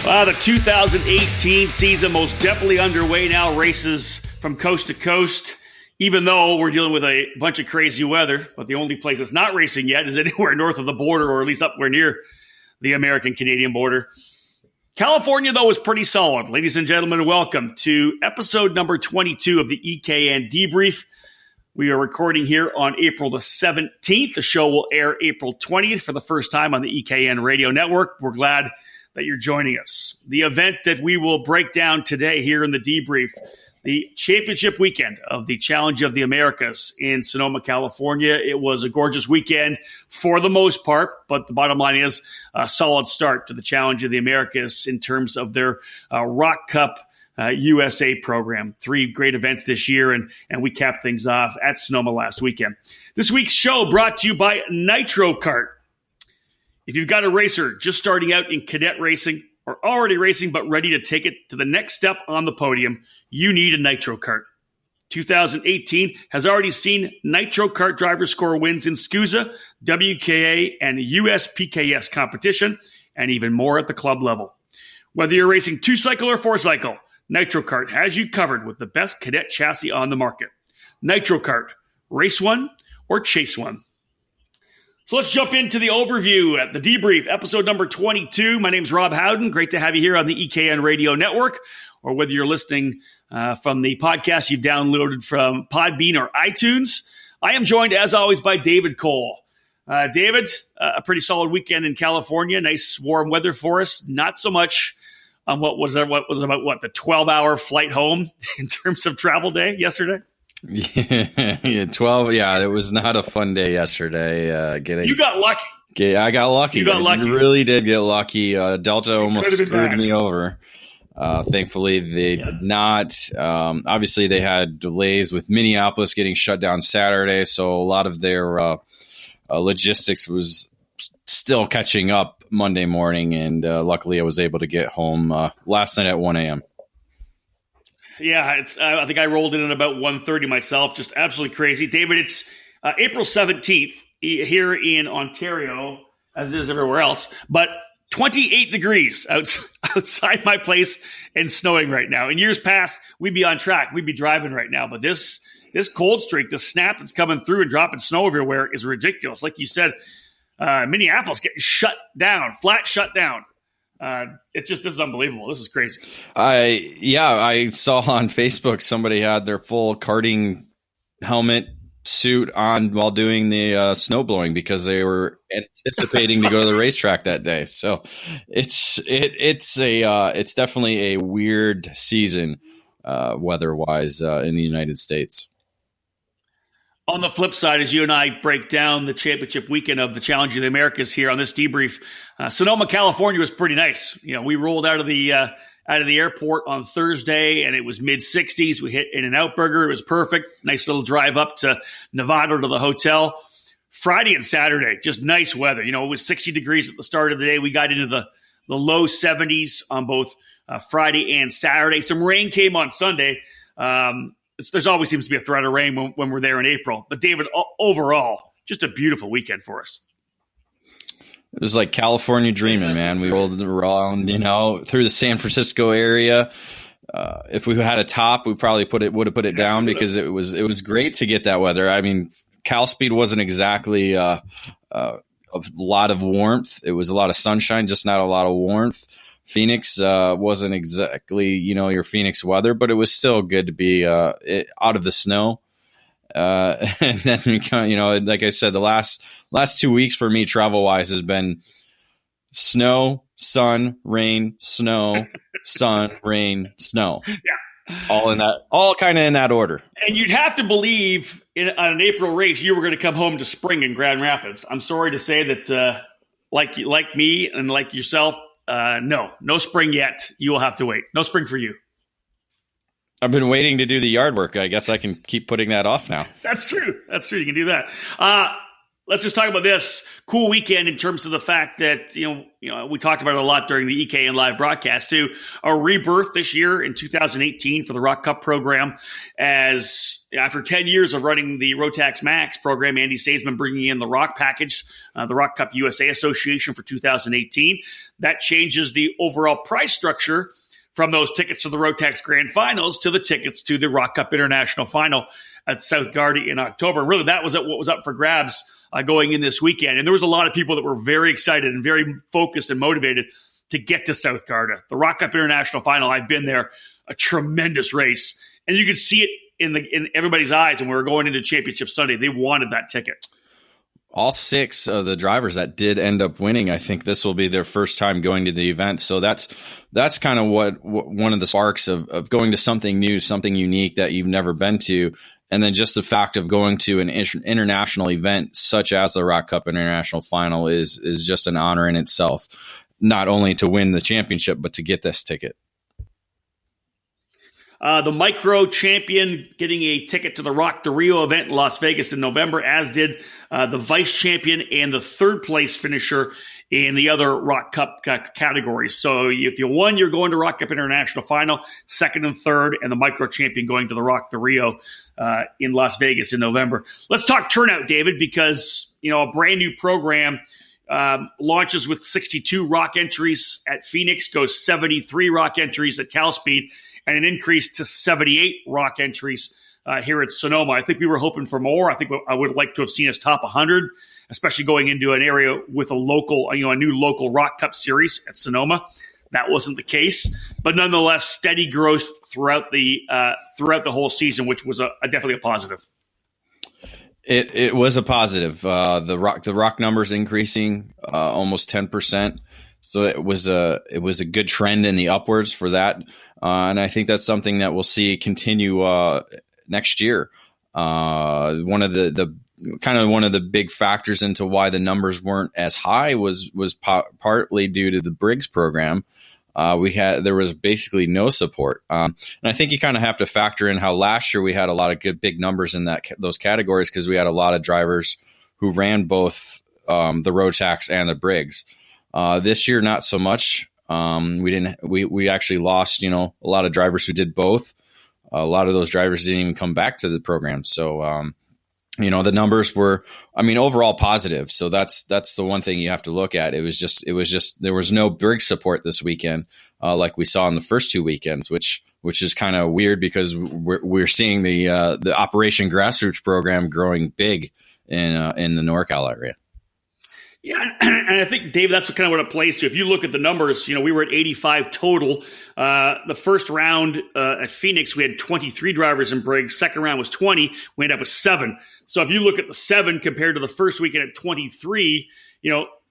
The 2018 season most definitely underway now. Races from coast to coast, even though we're dealing with a bunch of crazy weather. But the only place that's not racing yet is anywhere north of the border, or at least upwhere near the American-Canadian border. California, though, was pretty solid. Ladies and gentlemen, welcome to episode number 22 of the EKN Debrief. We are recording here on April the 17th. The show will air April 20th for the first time on the EKN radio network. We're glad that you're joining us. The event that we will break down today here in the debrief, the championship weekend of the Challenge of the Americas in Sonoma, California. It was a gorgeous weekend for the most part, but the bottom line is a solid start to the Challenge of the Americas in terms of their Rock Cup USA program. 3 great events this year, and we capped things off at Sonoma last weekend. This week's show brought to you by Nitro Kart. If you've got a racer just starting out in cadet racing or already racing but ready to take it to the next step on the podium, you need a Nitro Kart. 2018 has already seen Nitro Kart drivers score wins in SCUSA, WKA, and USPKS competition, and even more at the club level. Whether you're racing 2-cycle or 4-cycle, Nitro Kart has you covered with the best cadet chassis on the market. Nitro Kart, race one or chase one. So let's jump into the overview at the debrief, episode number 22. My name's Rob Howden. Great to have you here on the EKN Radio Network, or whether you're listening from the podcast you've downloaded from Podbean or iTunes. I am joined, as always, by David Cole. David, a pretty solid weekend in California. Nice warm weather for us. Not so much on the 12-hour flight home in terms of travel day yesterday? Yeah, 12. Yeah, it was not a fun day yesterday. You got lucky. I got lucky. You got lucky. You really did get lucky. Delta almost screwed me over. Thankfully, they did not. Obviously, they had delays with Minneapolis getting shut down Saturday, so a lot of their logistics was still catching up Monday morning, and luckily I was able to get home last night at 1 a.m. Yeah, I think I rolled in at about 1:30 myself. Just absolutely crazy. David, it's April 17th here in Ontario, as it is everywhere else, but 28 degrees outside my place and snowing right now. In years past, we'd be on track. We'd be driving right now. But this cold streak, this snap that's coming through and dropping snow everywhere is ridiculous. Like you said, Minneapolis getting flat shut down. This is unbelievable. This is crazy. I saw on Facebook somebody had their full karting helmet suit on while doing the snow blowing because they were anticipating to go to the racetrack that day. So it's definitely a weird season weather wise in the United States. On the flip side, as you and I break down the championship weekend of the Challenge of the Americas here on this debrief, Sonoma, California was pretty nice. You know, we rolled out of the airport on Thursday, and it was mid-60s. We hit In-N-Out Burger. It was perfect. Nice little drive up to Nevada to the hotel. Friday and Saturday, just nice weather. You know, it was 60 degrees at the start of the day. We got into the low 70s on both Friday and Saturday. Some rain came on Sunday. There's always seems to be a threat of rain when we're there in April. But, David, overall, just a beautiful weekend for us. It was like California dreaming, man. We rolled around, through the San Francisco area. If we had a top, we probably would have put it down because it was great to get that weather. I mean, Cal Speed wasn't exactly a lot of warmth. It was a lot of sunshine, just not a lot of warmth. Phoenix wasn't exactly, your Phoenix weather, but it was still good to be out of the snow. And then like I said, the last 2 weeks for me travel wise has been snow, sun, rain, snow, sun, rain, snow. Yeah, all kind of in that order. And you'd have to believe on an April race you were going to come home to spring in Grand Rapids. I'm sorry to say that, like me and like yourself. No spring yet. You will have to wait. No spring for you. I've been waiting to do the yard work. I guess I can keep putting that off now. That's true. You can do that. let's just talk about this cool weekend in terms of the fact that, we talked about it a lot during the EKN live broadcast too. A rebirth this year in 2018 for the Rock Cup program, as after 10 years of running the Rotax Max program, Andy Saisman bringing in the Rock package, the Rock Cup USA Association for 2018. That changes the overall price structure from those tickets to the Rotax Grand Finals to the tickets to the Rock Cup International Final at South Garda in October. Really, that was what was up for grabs going in this weekend. And there was a lot of people that were very excited and very focused and motivated to get to South Garda. The Rock Cup International Final, I've been there, a tremendous race. And you could see it in everybody's eyes when we were going into Championship Sunday. They wanted that ticket. All 6 of the drivers that did end up winning, I think this will be their first time going to the event. So that's kind of what one of the sparks of going to something new, something unique that you've never been to. And then just the fact of going to an international event such as the Rock Cup International Final is just an honor in itself, not only to win the championship, but to get this ticket. The micro champion getting a ticket to the Rock the Rio event in Las Vegas in November, as did the vice champion and the third place finisher in the other Rock Cup categories. So if you won, you're going to Rock Cup International Final, second and third, and the micro champion going to the Rock the Rio in Las Vegas in November. Let's talk turnout, David, because a brand new program launches with 62 Rock entries at Phoenix, goes 73 Rock entries at Cal Speed, and an increase to 78 Rock entries here at Sonoma. I think we were hoping for more. I think I would like to have seen us top 100, especially going into an area with a new local Rock Cup series at Sonoma. That wasn't the case, but nonetheless, steady growth throughout the whole season, which was definitely a positive. It was a positive. The Rock numbers increasing almost 10%. So it was a good trend in the upwards for that. And I think that's something that we'll see continue next year. One of the big factors into why the numbers weren't as high was partly due to the Briggs program. There was basically no support. And I think you kind of have to factor in how last year we had a lot of good big numbers in those categories, because we had a lot of drivers who ran both the Rotax and the Briggs. This year, not so much. We actually lost, a lot of drivers who did both. A lot of those drivers didn't even come back to the program. So, the numbers were, overall positive. So that's the one thing you have to look at. It was just there was no Briggs support this weekend, like we saw in the first 2 weekends, which is kind of weird, because we're seeing the Operation Grassroots program growing big in the NorCal area. Yeah, and I think, Dave, that's kind of what it plays to. If you look at the numbers, we were at 85 total. The first round at Phoenix, we had 23 drivers in Briggs. Second round was 20. We ended up with 7. So if you look at the 7 compared to the first weekend at 23,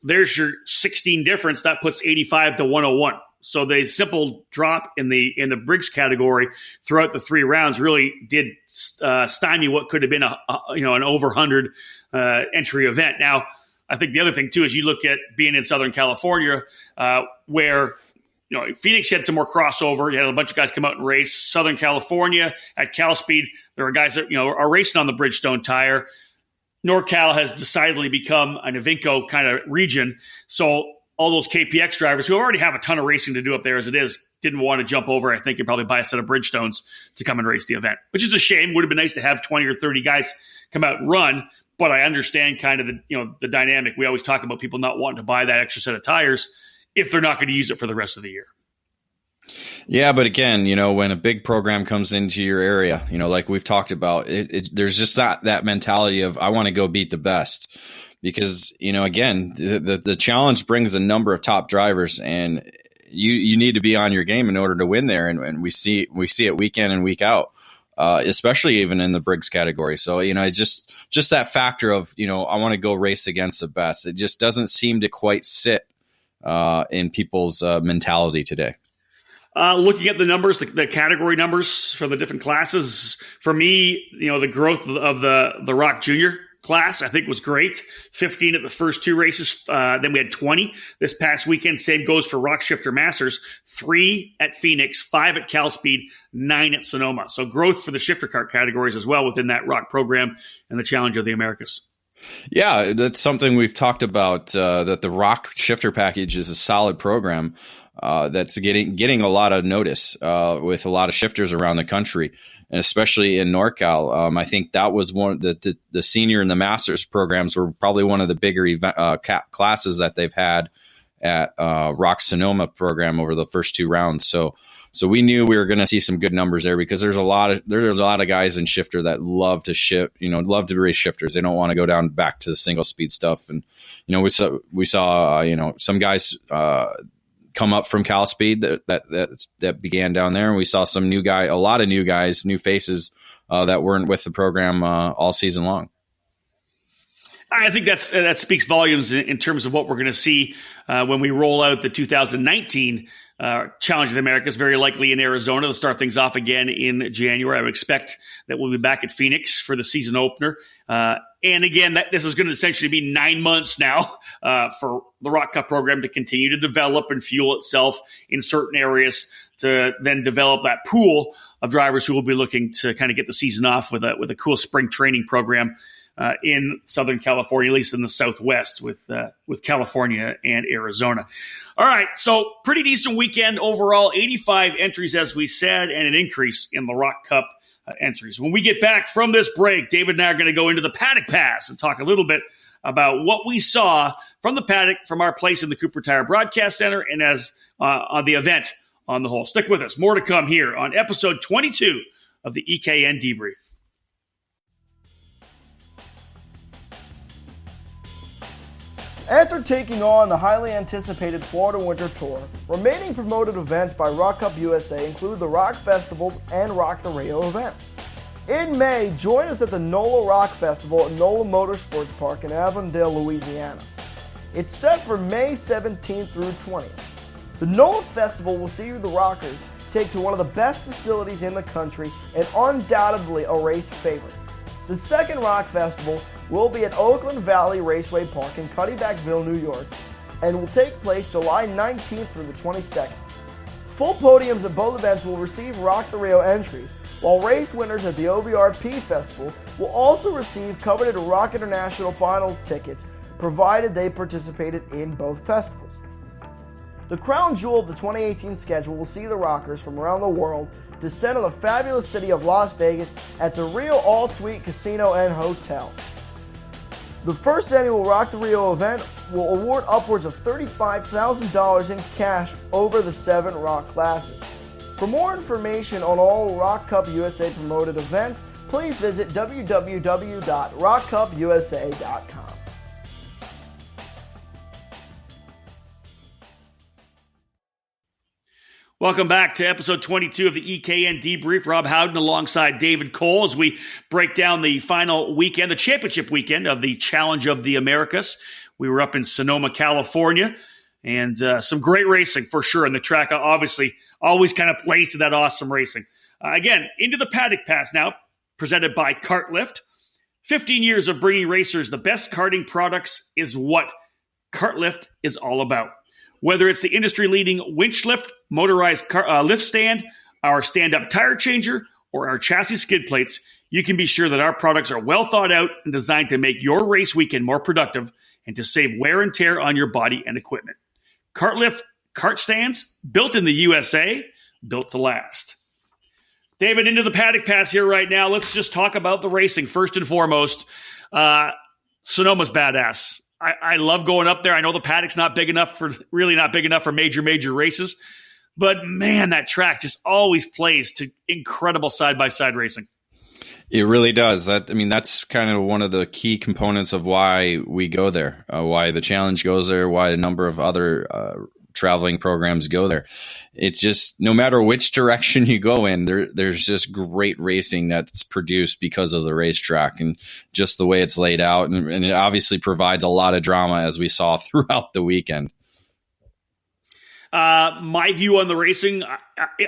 there's your 16 difference. That puts 85 to 101. So the simple drop in the Briggs category throughout the 3 rounds really did stymie what could have been an over 100 entry event. Now, I think the other thing, too, is you look at being in Southern California, where, Phoenix had some more crossover. You had a bunch of guys come out and race. Southern California at Cal Speed, there are guys that, are racing on the Bridgestone tire. NorCal has decidedly become an Avinco kind of region. So all those KPX drivers who already have a ton of racing to do up there as it is didn't want to jump over, I think, and probably buy a set of Bridgestones to come and race the event, which is a shame. Would have been nice to have 20 or 30 guys come out and run. But I understand kind of the dynamic. We always talk about people not wanting to buy that extra set of tires if they're not going to use it for the rest of the year. Yeah, but again, when a big program comes into your area, like we've talked about, there's just that mentality of, I want to go beat the best, because, again, the challenge brings a number of top drivers, and you need to be on your game in order to win there. And we see it week in and week out. Especially even in the Briggs category. So, just that factor of, I want to go race against the best. It just doesn't seem to quite sit in people's mentality today. Looking at the numbers, the category numbers for the different classes, for me, the growth of the Rock Junior class, I think, was great. 15 at the first 2 races. Then we had 20 this past weekend. Same goes for Rock Shifter Masters. 3 at Phoenix, 5 at Cal Speed, 9 at Sonoma. So growth for the shifter kart categories as well within that Rock program and the Challenge of the Americas. Yeah, that's something we've talked about, that the Rock shifter package is a solid program that's getting a lot of notice with a lot of shifters around the country, and especially in NorCal. I think that was one the senior and the master's programs were probably one of the bigger classes that they've had at Rock Sonoma program over the first two rounds. So we knew we were going to see some good numbers there, because there's a lot of guys in shifter that love to love to race shifters. They don't want to go down back to the single speed stuff. And we saw some guys come up from Cal Speed that began down there, and we saw a lot of new guys, new faces that weren't with the program all season long. I think that speaks volumes in terms of what we're going to see when we roll out the 2019 Challenge of the Americas, very likely in Arizona. They'll start things off again in January. I would expect that we'll be back at Phoenix for the season opener. And again, this is going to essentially be 9 months now for the Rock Cup program to continue to develop and fuel itself in certain areas, to then develop that pool of drivers who will be looking to kind of get the season off with a cool spring training program in Southern California, at least in the Southwest, with California and Arizona. All right, so pretty decent weekend overall. 85 entries, as we said, and an increase in the Rock Cup entries. When we get back from this break, David and I are going to go into the Paddock Pass and talk a little bit about what we saw from the paddock, from our place in the Cooper Tire Broadcast Center, and as on the event on the whole. Stick with us. More to come here on episode 22 of the EKN Debrief. After taking on the highly anticipated Florida Winter Tour, remaining promoted events by Rock Cup USA include the Rock Festivals and Rock the Rio event. In May, join us at the NOLA Rock Festival at NOLA Motorsports Park in Avondale, Louisiana. It's set for May 17th through 20th. The NOLA Festival will see the Rockers take to one of the best facilities in the country and undoubtedly a race favorite. The second Rock Festival will be at Oakland Valley Raceway Park in Cuddybackville, New York, and will take place July 19th through the 22nd. Full podiums at both events will receive Rock the Rio entry, while race winners at the OVRP Festival will also receive coveted Rock International Finals tickets, provided they participated in both festivals. The crown jewel of the 2018 schedule will see the Rockers from around the world descend on the fabulous city of Las Vegas at the Rio All-Suite Casino and Hotel. The first annual Rock the Rio event will award upwards of $35,000 in cash over the 7 Rock classes. For more information on all Rock Cup USA promoted events, please visit www.rockcupusa.com. Welcome back to episode 22 of the EKN Debrief. Rob Howden alongside David Cole as we break down the final weekend, the championship weekend of the Challenge of the Americas. We were up in Sonoma, California, and some great racing for sure. And the track obviously always kind of plays to that awesome racing. Again, into the Paddock Pass now, presented by Cartlift. 15 years of bringing racers the best karting products is what Cartlift is all about. Whether it's the industry-leading winch lift, motorized lift stand, our stand-up tire changer, or our chassis skid plates, you can be sure that our products are well thought out and designed to make your race weekend more productive and to save wear and tear on your body and equipment. Cartlift kart stands, built in the USA, built to last. David, into the Paddock Pass here right now. Let's just talk about the racing first and foremost. Sonoma's badass. I love going up there. I know the paddock's not big enough for major races, but man, that track just always plays to incredible side-by-side racing. It really does. That's kind of one of the key components of why we go there, why the Challenge goes there, why a number of other traveling programs go there. It's just, no matter which direction you go in, there's just great racing that's produced because of the racetrack and just the way it's laid out. And it obviously provides a lot of drama, as we saw throughout the weekend. My view on the racing, I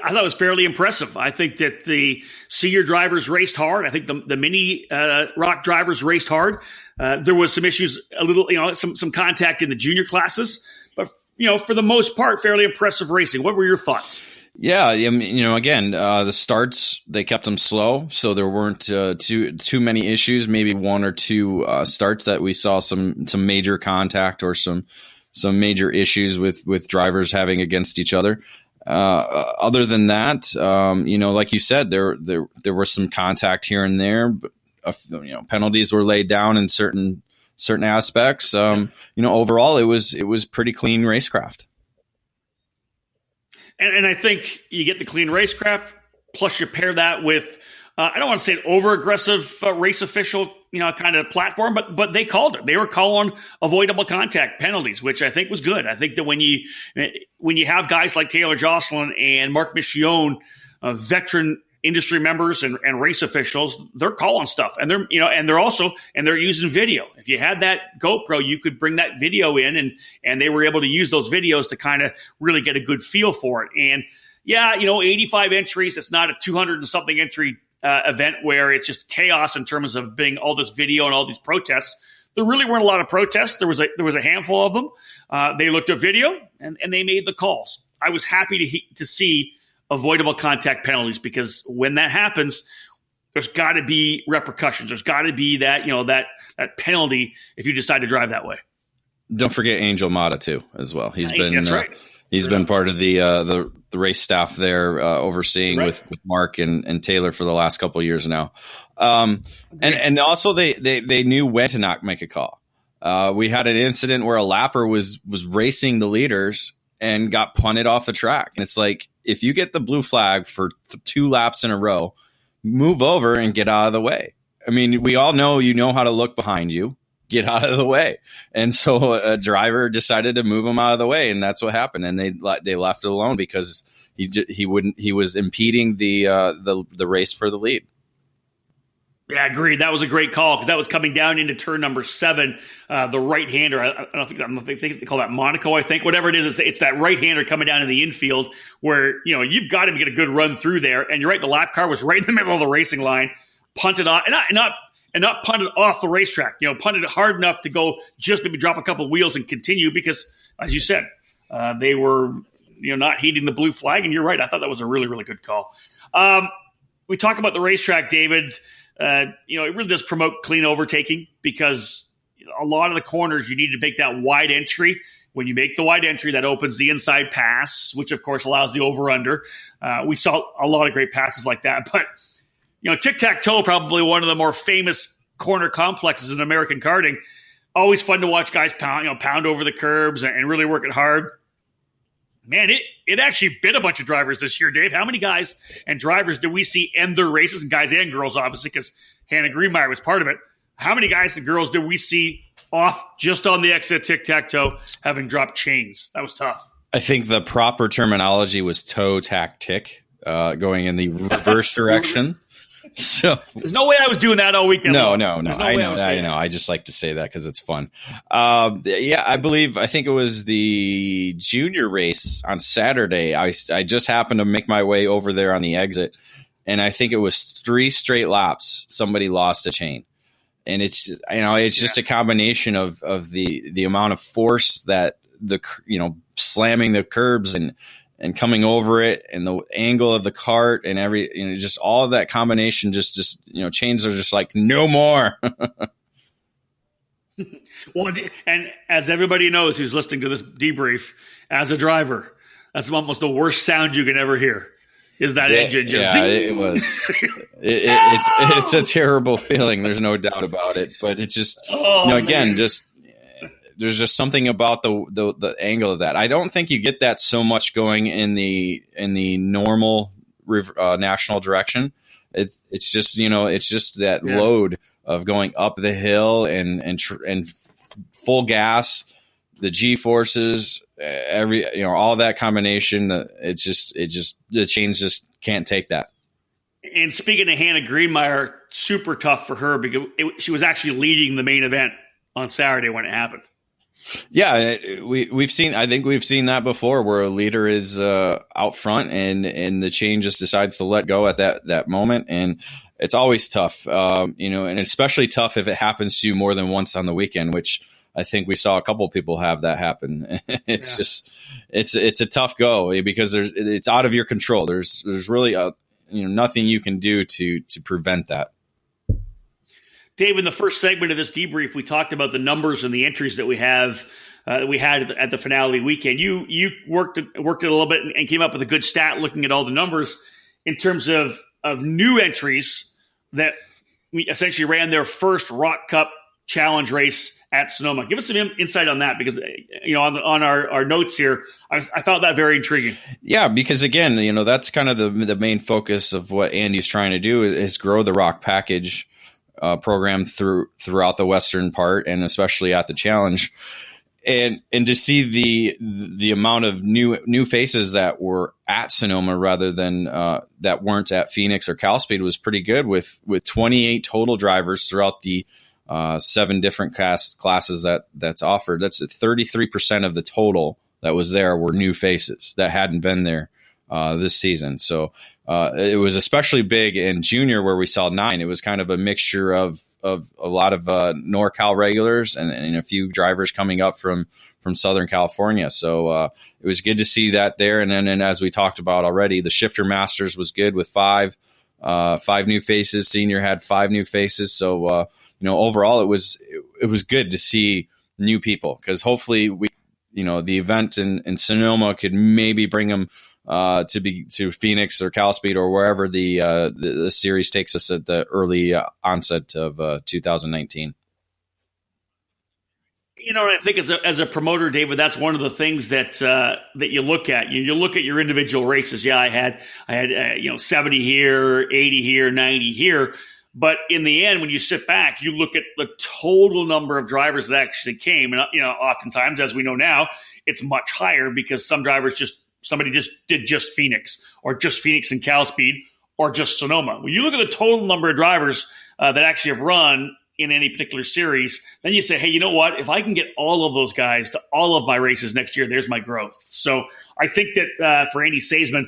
thought it was fairly impressive. I think that the senior drivers raced hard. I think the mini Rock drivers raced hard. There was some issues, some contact in the junior classes, but for the most part, fairly impressive racing. What were your thoughts? Yeah, I mean, again, the starts, they kept them slow, so there weren't too many issues. Maybe one or two starts that we saw some major contact or some major issues with drivers having against each other. Other than that, like you said, there was some contact here and there, but penalties were laid down in certain aspects. Overall, it was pretty clean racecraft. And I think you get the clean racecraft, plus you pair that with, I don't want to say an over-aggressive race official, kind of platform, but they called it. They were calling avoidable contact penalties, which I think was good. I think that when you have guys like Taylor Jocelyn and Mark Michione, veteran industry members and race officials, they're calling stuff, and they're using video. If you had that GoPro, you could bring that video in, and they were able to use those videos to kind of really get a good feel for it. And 85 entries. It's not a 200 and something entry event where it's just chaos in terms of being all this video and all these protests. There really weren't a lot of protests. There was a handful of them. They looked at video and they made the calls. I was happy to see avoidable contact penalties, because when that happens, there's got to be repercussions. There's got to be that that penalty if you decide to drive that way. Don't forget Angel Mata too, as well. He's been that's right. He's been part of the race staff there, overseeing with Mark and Taylor for the last couple of years now. And also they knew when to not make a call. We had an incident where a lapper was racing the leaders and got punted off the track. And it's like, if you get the blue flag for 2 laps in a row, move over and get out of the way. I mean, we all know how to look behind you. Get out of the way. And so a driver decided to move him out of the way, and that's what happened. And they left it alone because he was impeding the race for the lead. Yeah, agreed. That was a great call, because that was coming down into turn number 7, the right-hander. I don't think they call that Monaco, I think. Whatever it is, it's that right-hander coming down in the infield where, you've got to get a good run through there. And you're right, the lap car was right in the middle of the racing line, punted off, and not punted off the racetrack. Punted it hard enough to go just maybe drop a couple of wheels and continue, because, as you said, they were not heeding the blue flag. And you're right, I thought that was a really, really good call. We talk about the racetrack, David. It really does promote clean overtaking, because a lot of the corners you need to make that wide entry. When you make the wide entry, that opens the inside pass, which of course allows the over-under. We saw a lot of great passes like that. But, tic-tac-toe, probably one of the more famous corner complexes in American karting. Always fun to watch guys pound over the curbs and really work it hard. Man, it actually bit a bunch of drivers this year, Dave. How many guys and drivers do we see end their races, and guys and girls, obviously, because Hannah Greenmeyer was part of it. How many guys and girls do we see off just on the exit tic-tac-toe having dropped chains? That was tough. I think the proper terminology was toe-tac-tick, going in the reverse direction. So there's no way I was doing that all weekend. No. I know. I just like to say that because it's fun. I think it was the junior race on Saturday. I just happened to make my way over there on the exit, and I think it was 3 straight laps. Somebody lost a chain, and it's just a combination of the amount of force that slamming the curbs and coming over it, and the angle of the cart, and just all of that combination, just chains are just like, no more. Well, and as everybody knows who's listening to this debrief, as a driver, that's almost the worst sound you can ever hear, is that engine just it was. It's a terrible feeling. There's no doubt about it. But it's just, there's just something about the angle of that. I don't think you get that so much going in the normal national direction. It's just that load of going up the hill and full gas, the G forces, all that combination. The chains just can't take that. And speaking of Hannah Greenmeyer, super tough for her, because she was actually leading the main event on Saturday when it happened. Yeah, we've seen that before, where a leader is out front and the chain just decides to let go at that moment, and it's always tough, and especially tough if it happens to you more than once on the weekend, which I think we saw a couple of people have that happen. It's just, it's a tough go because it's out of your control. There's really nothing you can do to prevent that. Dave, in the first segment of this debrief, we talked about the numbers and the entries that we had at the finale weekend. You worked it a little bit and came up with a good stat looking at all the numbers in terms of new entries that we essentially ran their first Rock Cup Challenge race at Sonoma. Give us some insight on that because on our notes here, I found that very intriguing. Yeah, because again, that's kind of the main focus of what Andy's trying to do is grow the Rock Package program throughout the western part and especially at the Challenge. And to see the amount of new faces that were at Sonoma rather than that weren't at Phoenix or Cal Speed was pretty good with 28 total drivers throughout the 7 different classes that's offered. That's 33% of the total that was there were new faces that hadn't been there this season. So it was especially big in junior where we saw 9. It was kind of a mixture of a lot of NorCal regulars and a few drivers coming up from Southern California. So it was good to see that there. And then as we talked about already, the Shifter Masters was good with 5 new faces. Senior had 5 new faces. So overall it was good to see new people because hopefully the event in Sonoma could maybe bring them to Phoenix or Cal Speed or wherever the series takes us at the early onset of 2019. I think as a promoter, David, that's one of the things that you look at. You look at your individual races. Yeah, I had 70 here, 80 here, 90 here. But in the end, when you sit back, you look at the total number of drivers that actually came. And, oftentimes, as we know now, it's much higher because somebody just did just Phoenix or just Phoenix and Cal Speed or just Sonoma. When you look at the total number of drivers that actually have run in any particular series, then you say, hey, you know what? If I can get all of those guys to all of my races next year, there's my growth. So I think that for Andy Seisman,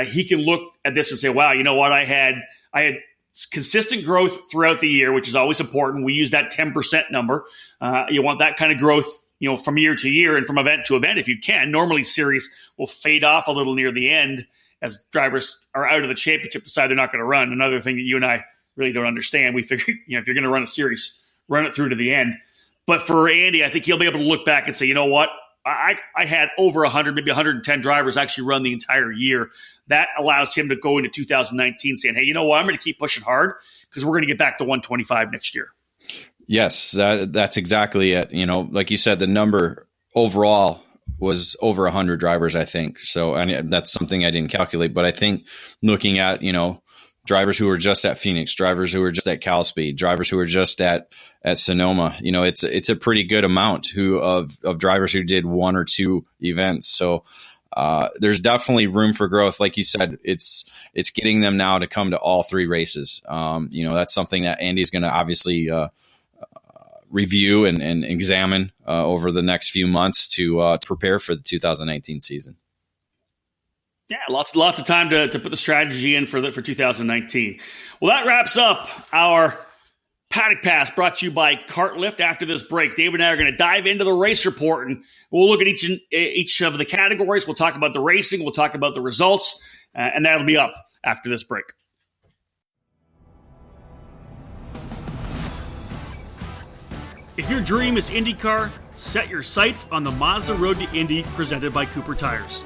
he can look at this and say, wow, you know what? I had consistent growth throughout the year, which is always important. We use that 10% number. You want that kind of growth from year to year and from event to event if you can. Normally series will fade off a little near the end as drivers are out of the championship, decide they're not going to run. Another thing that you and I really don't understand. We figure, if you're going to run a series, run it through to the end. But for Andy, I think he'll be able to look back and say, you know what? I had over 100, maybe 110 drivers actually run the entire year. That allows him to go into 2019 saying, hey, you know what? I'm going to keep pushing hard because we're going to get back to 125 next year. Yes, that's exactly it. Like you said, the number overall was over 100 drivers, I think. So that's something I didn't calculate. But I think looking at, drivers who were just at Phoenix, drivers who were just at Cal Speed, drivers who were just at Sonoma, it's a pretty good amount of drivers who did 1 or 2 events. So there's definitely room for growth. Like you said, it's getting them now to come to all 3 races. That's something that Andy's going to obviously review and examine over the next few months to prepare for the 2019 season. Yeah, lots of time to put the strategy in for 2019. Well, that wraps up our Paddock Pass brought to you by Cartlift. After this break, David and I are going to dive into the race report, and we'll look at each of the categories. We'll talk about the racing. We'll talk about the results, and that'll be up after this break. If your dream is IndyCar, set your sights on the Mazda Road to Indy presented by Cooper Tires.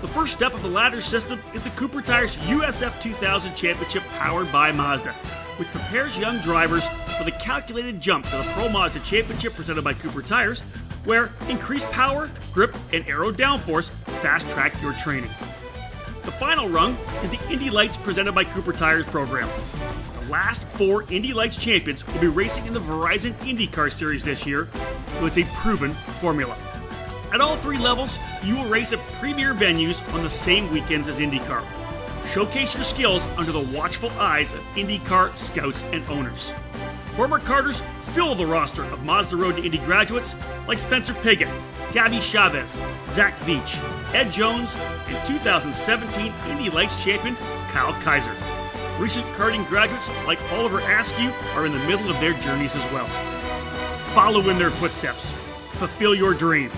The first step of the ladder system is the Cooper Tires USF 2000 Championship powered by Mazda, which prepares young drivers for the calculated jump to the Pro Mazda Championship presented by Cooper Tires, where increased power, grip, and aero downforce fast-track your training. The final rung is the Indy Lights presented by Cooper Tires program. The last 4 Indy Lights champions will be racing in the Verizon IndyCar Series this year, so it's a proven formula. At all 3 levels, you will race at premier venues on the same weekends as IndyCar. Showcase your skills under the watchful eyes of IndyCar scouts and owners. Former karters fill the roster of Mazda Road to Indy graduates like Spencer Piggott, Gabby Chavez, Zach Veach, Ed Jones, and 2017 Indy Lights champion Kyle Kaiser. Recent karting graduates like Oliver Askew are in the middle of their journeys as well. Follow in their footsteps. Fulfill your dream.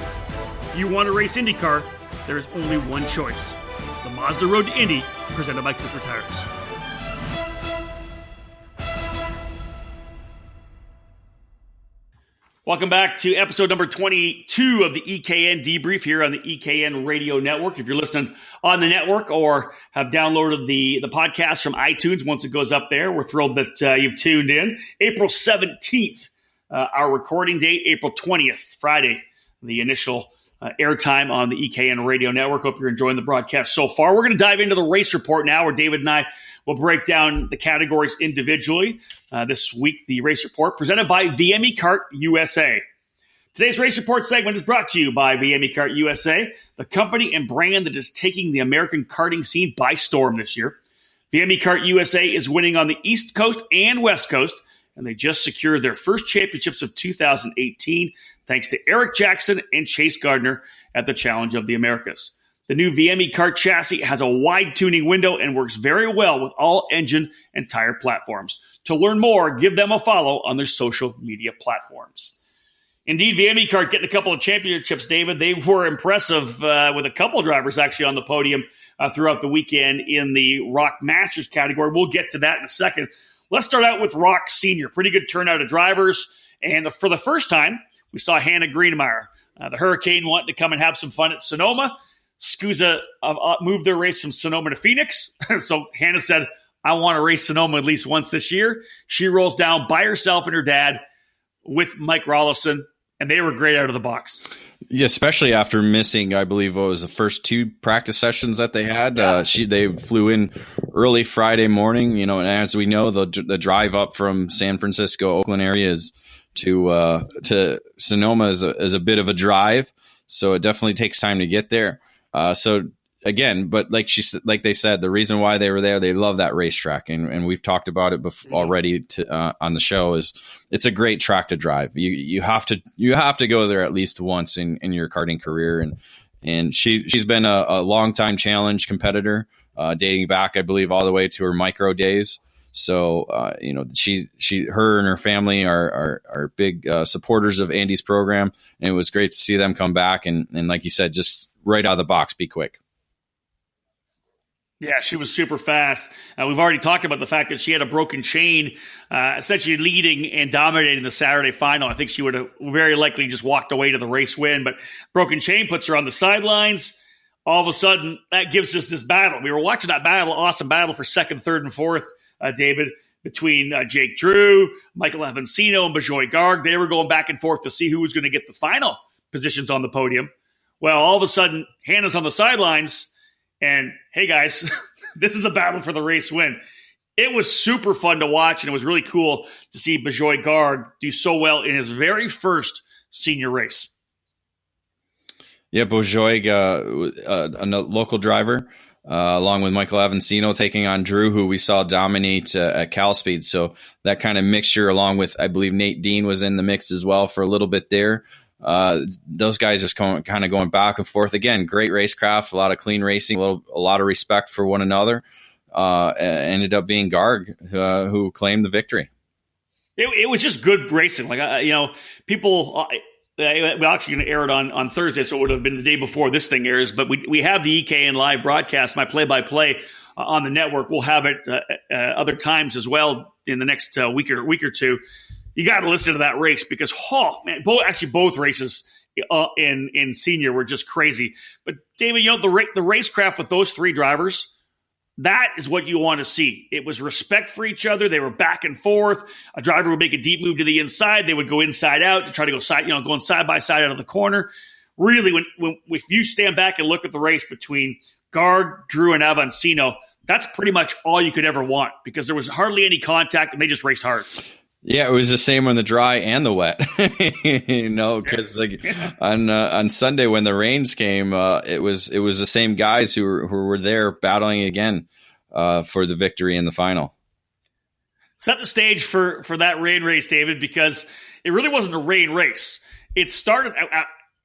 If you want to race IndyCar, there is only one choice. The Mazda Road to Indy, presented by Cooper Tires. Welcome back to episode number 22 of the EKN Debrief here on the EKN Radio Network. If you're listening on the network or have downloaded the podcast from iTunes once it goes up there, we're thrilled that you've tuned in. April 17th, our recording date, April 20th, Friday, the initial airtime on the EKN Radio Network. Hope you're enjoying the broadcast so far. We're going to dive into the race report now, where David and I will break down the categories individually. This week, the race report presented by VME Kart USA. Today's race report segment is brought to you by VME Kart USA, the company and brand that is taking the American karting scene by storm this year. VME Kart USA is winning on the East Coast and West Coast, and they just secured their first championships of 2018 thanks to Eric Jackson and Chase Gardner at the Challenge of the Americas. The new VME Kart chassis has a wide tuning window and works very well with all engine and tire platforms. To learn more, give them a follow on their social media platforms. Indeed, VME Kart getting a couple of championships, David. They were impressive with a couple of drivers actually on the podium throughout the weekend in the Rock Masters category. We'll get to that in a second. Let's start out with Rock Senior. Pretty good turnout of drivers. And for the first time, we saw Hannah Greenemeyer, the Hurricane, wanting to come and have some fun at Sonoma. SCUSA moved their race from Sonoma to Phoenix. So Hannah said, I want to race Sonoma at least once this year. She rolls down by herself and her dad with Mike Rollison, and they were great out of the box. Yeah, especially after missing, I believe, what was the first two practice sessions that they had. They flew in early Friday morning, and as we know, the drive up from San Francisco, Oakland area to Sonoma is a bit of a drive. So it definitely takes time to get there. So again, but like they said, the reason why they were there, they love that racetrack, and we've talked about it already on the show. Is it's a great track to drive. You have to go there at least once in your karting career, and she's been a long-time challenge competitor, dating back, I believe, all the way to her micro days. So her and her family are big supporters of Andy's program, and it was great to see them come back and like you said, just right out of the box, be quick. Yeah, she was super fast. We've already talked about the fact that she had a broken chain, essentially leading and dominating the Saturday final. I think she would have very likely just walked away to the race win, but broken chain puts her on the sidelines. All of a sudden, that gives us this battle. We were watching that battle, awesome battle for second, third, and fourth, David, between Jake Drew, Michael Avancino, and Bejoy Garg. They were going back and forth to see who was going to get the final positions on the podium. Well, all of a sudden, Hannah's on the sidelines, and hey, guys, this is a battle for the race win. It was super fun to watch, and it was really cool to see Bejoy Garg do so well in his very first senior race. Yeah, Bejoy, a local driver, along with Michael Avancino, taking on Drew, who we saw dominate at Cal Speed. So that kind of mixture, along with, I believe, Nate Dean was in the mix as well for a little bit there. Those guys just kind of going back and forth. Again, great racecraft, a lot of clean racing, a lot of respect for one another. Ended up being Garg who claimed the victory. It was just good racing. People... we're actually going to air it on Thursday, so it would have been the day before this thing airs. But we have the EKN live broadcast, my play-by-play on the network. We'll have it other times as well in the next week or two. You got to listen to that race because, both races in senior were just crazy. But David, the racecraft with those three drivers, that is what you want to see. It was respect for each other. They were back and forth. A driver would make a deep move to the inside. They would go inside out to try to go going side by side out of the corner. Really, if you stand back and look at the race between Garg, Drew, and Avancino, that's pretty much all you could ever want because there was hardly any contact and they just raced hard. Yeah, it was the same on the dry and the wet, because on Sunday when the rains came, it was the same guys who were there battling again for the victory in the final. Set the stage for that rain race, David, because it really wasn't a rain race. It started,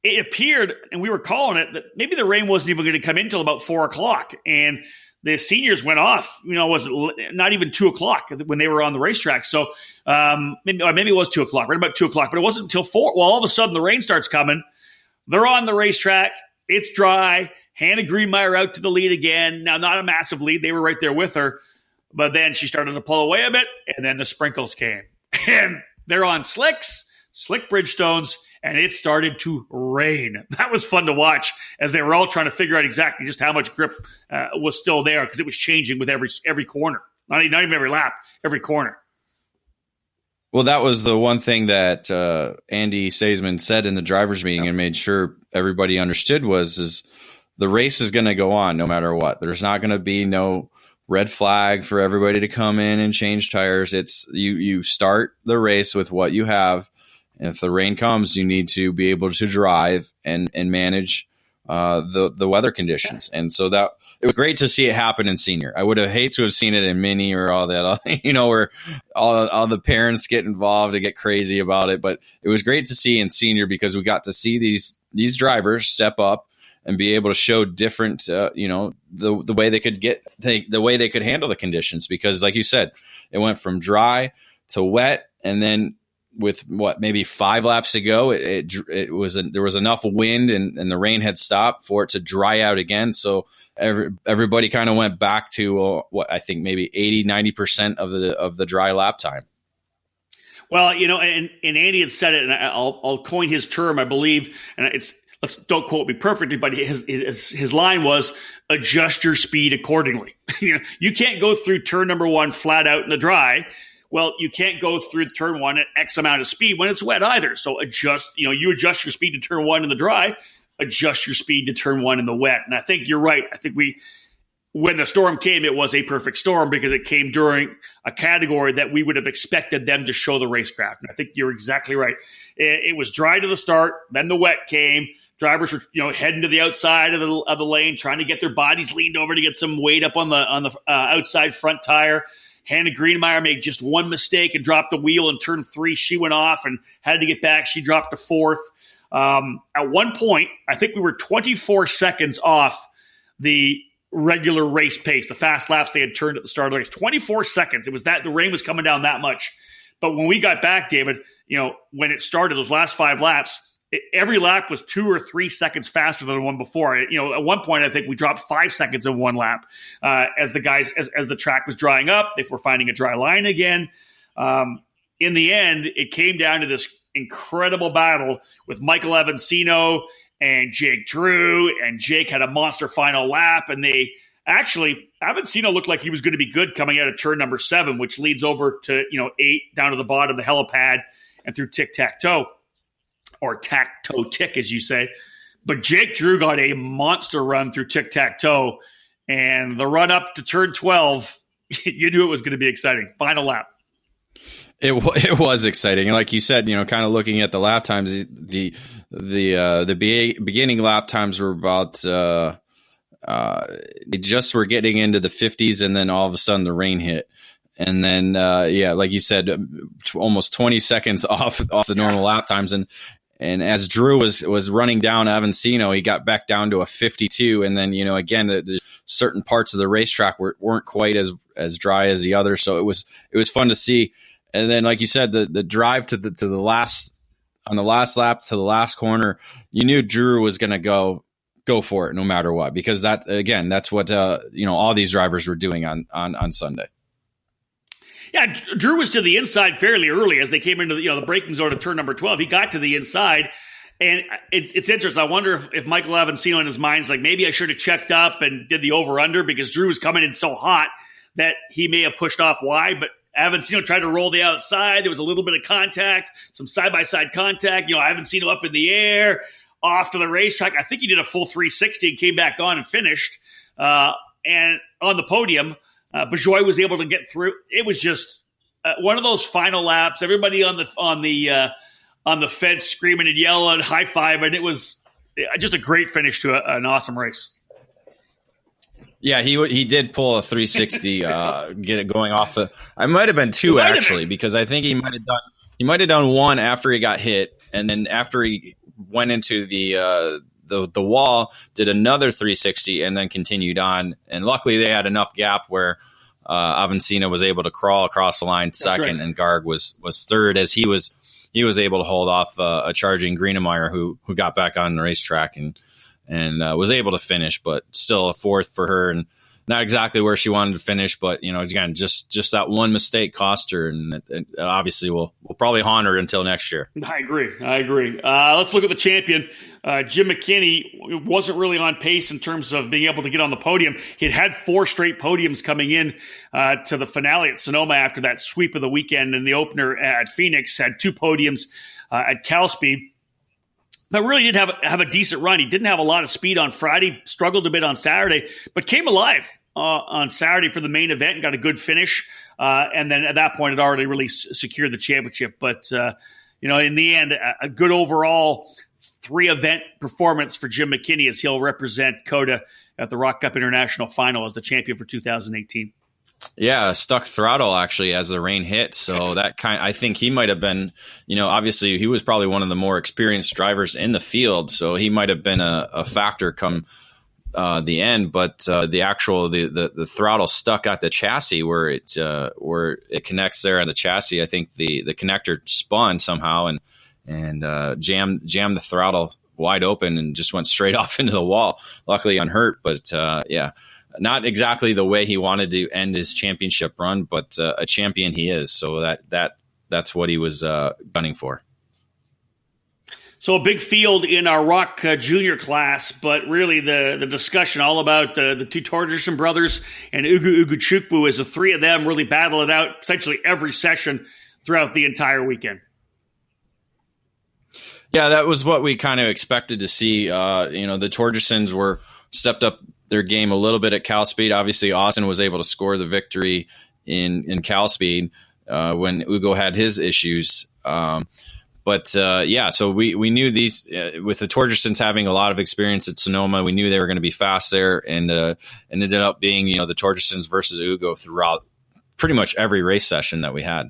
it appeared, and we were calling it, that maybe the rain wasn't even going to come in until about 4 o'clock. And the seniors went off. Was it not even 2:00 when they were on the racetrack? So maybe it was 2:00, right about 2:00, but it wasn't until 4. Well, all of a sudden the rain starts coming. They're on the racetrack. It's dry. Hannah Greenmeyer out to the lead again. Now, not a massive lead. They were right there with her. But then she started to pull away a bit, and then the sprinkles came. And they're on slick Bridgestones, and it started to rain. That was fun to watch as they were all trying to figure out exactly just how much grip was still there because it was changing with every corner. Not even every lap, every corner. Well, that was the one thing that Andy Seisman said in the drivers' meeting and made sure everybody understood is the race is going to go on no matter what. There's not going to be no red flag for everybody to come in and change tires. It's you start the race with what you have. And if the rain comes, you need to be able to drive and manage the weather conditions. And so that it was great to see it happen in senior. I would have hated to have seen it in mini or all that, where all the parents get involved and get crazy about it. But it was great to see in senior because we got to see these drivers step up and be able to show different, the way they could handle the conditions. Because like you said, it went from dry to wet, and then with maybe 5 laps to go, there was enough wind and the rain had stopped for it to dry out again. So everybody kind of went back to what I think maybe 80-90% of the dry lap time. Well, and Andy had said it, and I'll coin his term, I believe, and don't quote me perfectly, but his line was adjust your speed accordingly. You can't go through turn number 1 flat out in the dry. Well, you can't go through turn 1 at X amount of speed when it's wet either. So you adjust your speed to turn 1 in the dry, adjust your speed to turn 1 in the wet. And I think you're right. I think when the storm came, it was a perfect storm because it came during a category that we would have expected them to show the racecraft. And I think you're exactly right. It was dry to the start, then the wet came. Drivers were heading to the outside of the lane, trying to get their bodies leaned over to get some weight up on the outside front tire. Hannah Greenmeyer made just one mistake and dropped the wheel in turn 3. She went off and had to get back. She dropped to 4th. At one point, I think we were 24 seconds off the regular race pace, the fast laps they had turned at the start of the race. 24 seconds. It was that the rain was coming down that much. But when we got back, David, when it started, those last 5 laps, every lap was 2 or 3 seconds faster than the one before. At one point, I think we dropped 5 seconds in one lap as the track was drying up. If we're finding a dry line again, in the end, it came down to this incredible battle with Michael Avancino and Jake Drew, and Jake had a monster final lap, and Avancino looked like he was going to be good coming out of turn number 7, which leads over to 8 down to the bottom of the helipad and through tic-tac-toe. Or tack-toe-tick, as you say. But Jake Drew got a monster run through tic-tac-toe, and the run up to turn 12, you knew it was going to be exciting. Final lap. It was exciting. And like you said, kind of looking at the lap times, the beginning lap times were about they just were getting into the 50s, and then all of a sudden the rain hit. And then, like you said, almost 20 seconds off the normal lap times. And as Drew was running down Avancino, he got back down to a 52. And then, again, the certain parts of the racetrack weren't quite as dry as the others. So it was fun to see. And then, like you said, the drive to the last on the last lap to the last corner, you knew Drew was going to go for it no matter what, because that's what all these drivers were doing on Sunday. Yeah, Drew was to the inside fairly early as they came into the braking zone of turn number 12. He got to the inside, and it's interesting. I wonder if Michael Avancino in his mind's like, maybe I should have checked up and did the over-under because Drew was coming in so hot that he may have pushed off wide, but Avancino tried to roll the outside. There was a little bit of contact, some side-by-side contact. Avancino up in the air, off to the racetrack. I think he did a full 360 and came back on and finished. And on the podium, Bajoy was able to get through. It was just one of those final laps. Everybody on the fence screaming and yelling, high fiving. It was just a great finish to an awesome race. Yeah, he did pull a 360, get it going off the. I might have been 2 actually, because I think he might have done one after he got hit, and then after he went into the the wall, did another 360, and then continued on. And luckily, they had enough gap where Avancina was able to crawl across the line second, and Garg was third, as he was able to hold off a charging Greenemeyer who got back on the racetrack and was able to finish, but still a fourth for her, and not exactly where she wanted to finish. But again, just that one mistake cost her, and obviously we'll probably haunt her until next year. I agree. Let's look at the champion. Jim McKinney wasn't really on pace in terms of being able to get on the podium. He'd had 4 straight podiums coming in to the finale at Sonoma after that sweep of the weekend, and the opener at Phoenix had 2 podiums at Cal Speed. But really did have a decent run. He didn't have a lot of speed on Friday, struggled a bit on Saturday, but came alive on Saturday for the main event and got a good finish. And then at that point, it already really secured the championship. But, in the end, a good overall 3-event performance for Jim McKinney as he'll represent COTA at the Rock Cup International Final as the champion for 2018. Yeah, stuck throttle actually as the rain hit. So I think he might have been, obviously he was probably one of the more experienced drivers in the field. So he might have been a factor come the end, but the throttle stuck at the chassis where it connects there at the chassis. I think the connector spun somehow and jammed the throttle wide open and just went straight off into the wall. Luckily unhurt, but yeah. Not exactly the way he wanted to end his championship run, but a champion he is. So that's what he was gunning for. So a big field in our Rock Junior class, but really the discussion all about the 2 Torgerson brothers and Ugu Chukwu, as the 3 of them really battle it out essentially every session throughout the entire weekend. Yeah, that was what we kind of expected to see. The Torgersons were stepped up their game a little bit at Cal Speed. Obviously, Austin was able to score the victory in Cal Speed when Ugo had his issues. So we knew these with the Torgersons having a lot of experience at Sonoma. We knew they were going to be fast there, and ended up being the Torgersons versus Ugo throughout pretty much every race session that we had.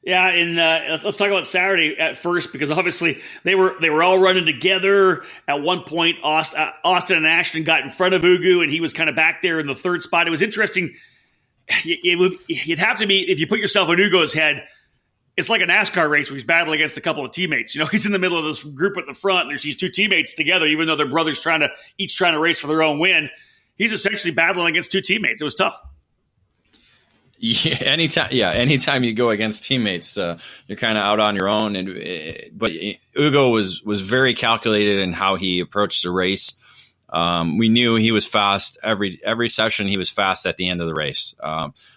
Yeah, and let's talk about Saturday at first, because obviously they were all running together. At one point, Austin and Ashton got in front of Ugu, and he was kind of back there in the 3rd spot. It was interesting. You'd have to be, if you put yourself in Ugo's head, it's like a NASCAR race where he's battling against a couple of teammates. He's in the middle of this group at the front, and there's these 2 teammates together, even though they're brothers each trying to race for their own win. He's essentially battling against 2 teammates. It was tough. Yeah, anytime you go against teammates, you're kind of out on your own. But Ugo was very calculated in how he approached the race. We knew he was fast every session. He was fast at the end of the race.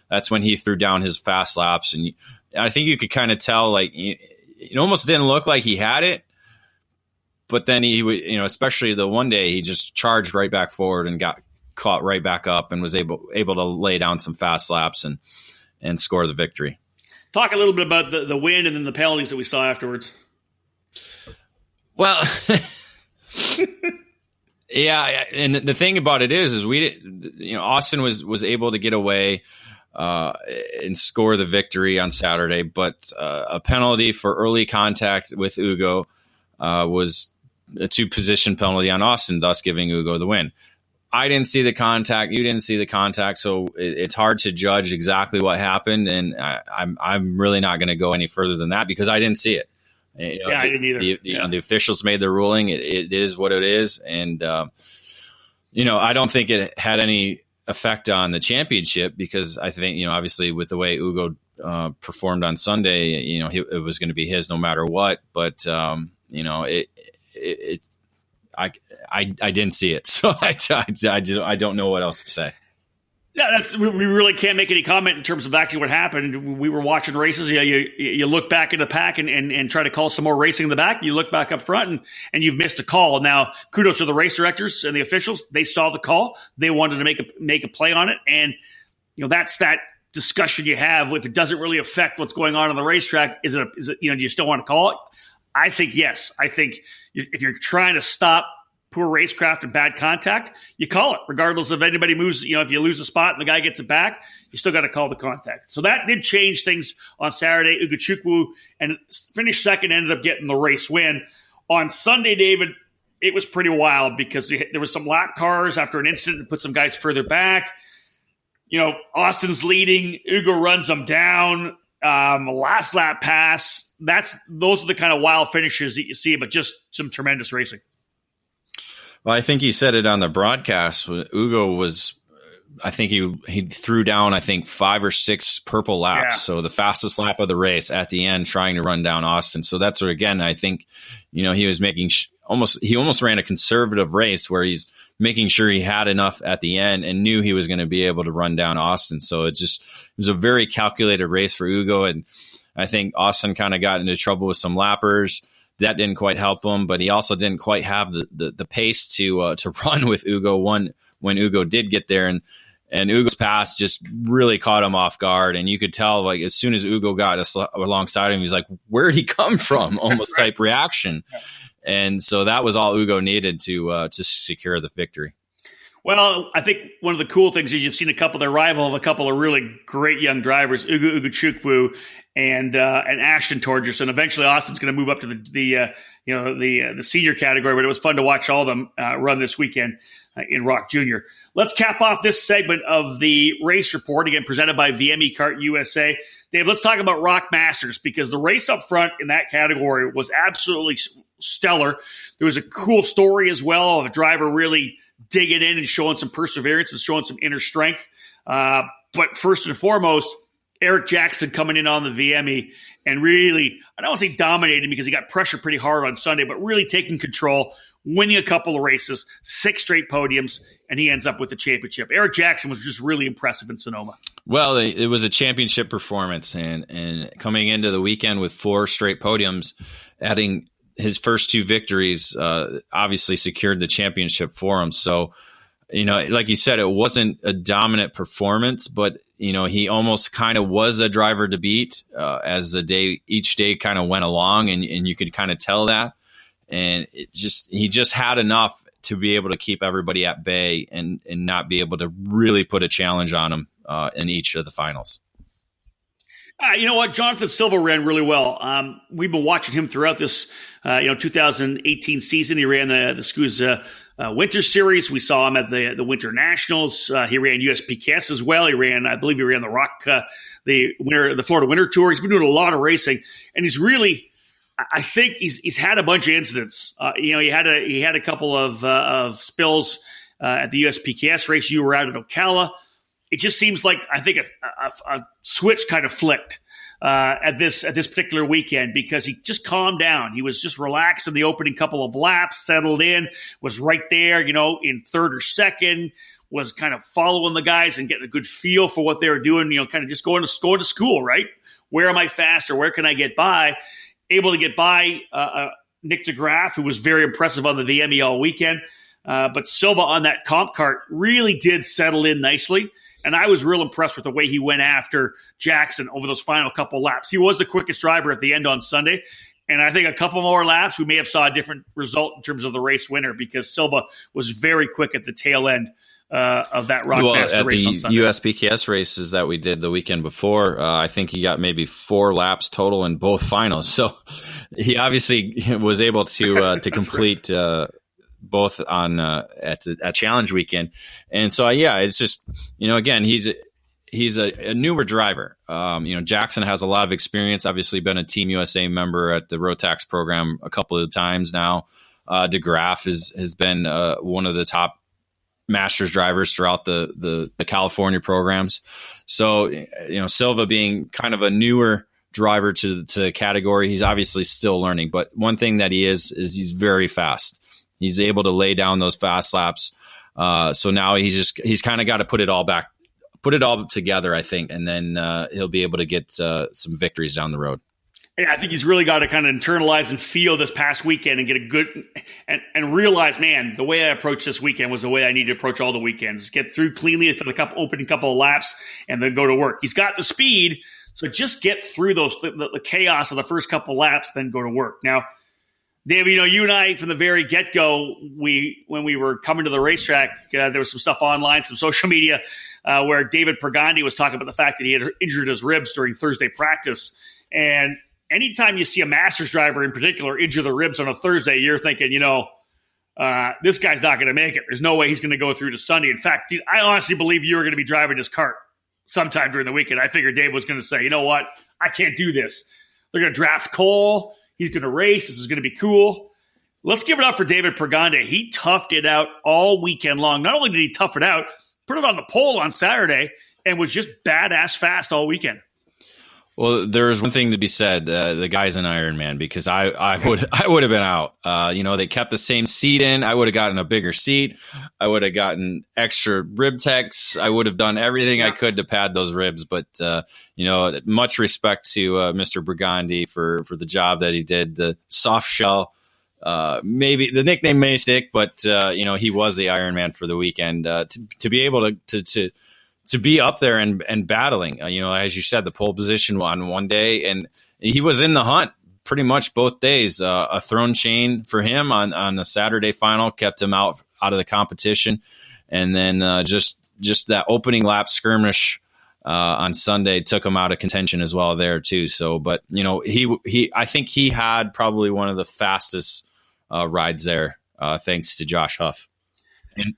That's when he threw down his fast laps, and I think you could kind of tell, like, it almost didn't look like he had it. But then he would, especially the one day, he just charged right back forward and got caught right back up and was able to lay down some fast laps and score the victory. Talk a little bit about the win and then the penalties that we saw afterwards. Well, yeah, and the thing about it is Austin was able to get away and score the victory on Saturday, but a penalty for early contact with Ugo was a 2-position penalty on Austin, thus giving Ugo the win. I didn't see the contact. You didn't see the contact, so it's hard to judge exactly what happened. And I'm really not going to go any further than that because I didn't see it. I didn't either. The officials made the ruling. It is what it is, and I don't think it had any effect on the championship because I think obviously with the way Ugo performed on Sunday, it was going to be his no matter what. But I didn't see it, so I don't know what else to say. Yeah, we really can't make any comment in terms of actually what happened. We were watching races. You look back in the pack and try to call some more racing in the back. You look back up front and you've missed a call. Now, kudos to the race directors and the officials. They saw the call. They wanted to make a play on it, and that's that discussion you have. If it doesn't really affect what's going on the racetrack, is it do you still want to call it? I think yes. I think if you're trying to stop poor racecraft and bad contact, you call it, regardless of anybody moves. If you lose a spot and the guy gets it back, you still got to call the contact. So that did change things on Saturday. Ugo Chukwu and finished second, ended up getting the race win. On Sunday, David, it was pretty wild because there was some lap cars after an incident and put some guys further back. Austin's leading. Ugo runs them down. Last lap pass. Those are the kind of wild finishes that you see, but just some tremendous racing. Well, I think you said it on the broadcast. Ugo was, I think he threw down, 5 or 6 purple laps. Yeah. So the fastest lap of the race at the end, trying to run down Austin. So that's where, again, I think, he was making he almost ran a conservative race where he's making sure he had enough at the end and knew he was going to be able to run down Austin. So it was a very calculated race for Ugo. And I think Austin kind of got into trouble with some lappers. That didn't quite help him, but he also didn't quite have the pace to run with Ugo when Ugo did get there. And Ugo's pass just really caught him off guard. And you could tell, like, as soon as Ugo got alongside him, he's like, where'd he come from? Almost type reaction. Yeah. And so that was all Ugo needed to secure the victory. Well, I think one of the cool things is you've seen a rival of a couple of really great young drivers, Ugo Chukwu and Ashton Torgerson. Eventually, Austin's going to move up to the senior category, but it was fun to watch all of them run this weekend in Rock Junior. Let's cap off this segment of the race report, again presented by VME Kart USA. Dave, let's talk about Rock Masters, because the race up front in that category was absolutely stellar. There was a cool story as well of a driver really digging in and showing some perseverance and showing some inner strength. But first and foremost, Eric Jackson coming in on the VME and really, I don't want to say dominating because he got pressure pretty hard on Sunday, but really taking control, winning a couple of races, 6 straight podiums, and he ends up with the championship. Eric Jackson was just really impressive in Sonoma. Well, it was a championship performance, and coming into the weekend with 4 straight podiums, adding his first 2 victories, obviously secured the championship for him. So, like you said, it wasn't a dominant performance, but, he almost kind of was a driver to beat as each day kind of went along, and you could kind of tell that. And he just had enough to be able to keep everybody at bay and not be able to really put a challenge on him in each of the finals. You know what? Jonathan Silva ran really well. We've been watching him throughout this 2018 season. He ran the SKU's Winter Series. We saw him at the Winter Nationals. He ran USPKS as well. I believe he ran the Rock, the Florida Winter Tour. He's been doing a lot of racing, and he's really, I think he's had a bunch of incidents. He had a couple of spills at the USPKS race. You were out at Ocala. It just seems like, I think, a switch kind of flicked at this particular weekend, because he just calmed down. He was just relaxed in the opening couple of laps, settled in, was right there, in third or second, was kind of following the guys and getting a good feel for what they were doing, kind of just going to school, right? Where am I faster? Where can I get by? Able to get by Nick DeGraff, who was very impressive on the VME all weekend. But Silva on that comp cart really did settle in nicely. And I was real impressed with the way he went after Jackson over those final couple laps. He was the quickest driver at the end on Sunday. And I think a couple more laps, we may have saw a different result in terms of the race winner, because Silva was very quick at the tail end of that Rockmaster race on Sunday. USPKS races that we did the weekend before, I think he got maybe 4 laps total in both finals. So he obviously was able to complete both on at Challenge Weekend. And so, it's just, again, he's a newer driver. Jackson has a lot of experience, obviously been a Team USA member at the Rotax program a couple of times now. DeGraff has been one of the top Masters drivers throughout the California programs. So, Silva being kind of a newer driver to the category, he's obviously still learning. But one thing that he is he's very fast. He's able to lay down those fast laps. So now he's kind of got to put it all together, I think, and then he'll be able to get some victories down the road. Yeah, I think he's really got to kind of internalize and feel this past weekend and get a good and realize, man, the way I approached this weekend was the way I need to approach all the weekends. Get through cleanly for the opening couple of laps and then go to work. He's got the speed, so just get through the chaos of the first couple of laps, then go to work. Now, Dave, you and I, from the very get-go, when we were coming to the racetrack, there was some stuff online, some social media, where David Pergondi was talking about the fact that he had injured his ribs during Thursday practice. And anytime you see a Masters driver in particular injure the ribs on a Thursday, you're thinking, this guy's not going to make it. There's no way he's going to go through to Sunday. In fact, dude, I honestly believe you were going to be driving his cart sometime during the weekend. I figured Dave was going to say, you know what? I can't do this. They're going to draft Cole. He's going to race. This is going to be cool. Let's give it up for David Pregande. He toughed it out all weekend long. Not only did he tough it out, put it on the pole on Saturday, and was just badass fast all weekend. Well, there is one thing to be said. The guy's an Iron Man, because I would have been out. They kept the same seat in. I would have gotten a bigger seat. I would have gotten extra rib techs. I would have done everything I could to pad those ribs. But much respect to Mr. Brigandi for the job that he did. The soft shell. Maybe the nickname may stick, but he was the Iron Man for the weekend. To be able to be up there and battling, as you said, the pole position on one day, and he was in the hunt pretty much both days. A thrown chain for him on the Saturday final kept him out of the competition, and then just that opening lap skirmish on Sunday took him out of contention as well there too. So, but I think he had probably one of the fastest rides there, thanks to Josh Huff. And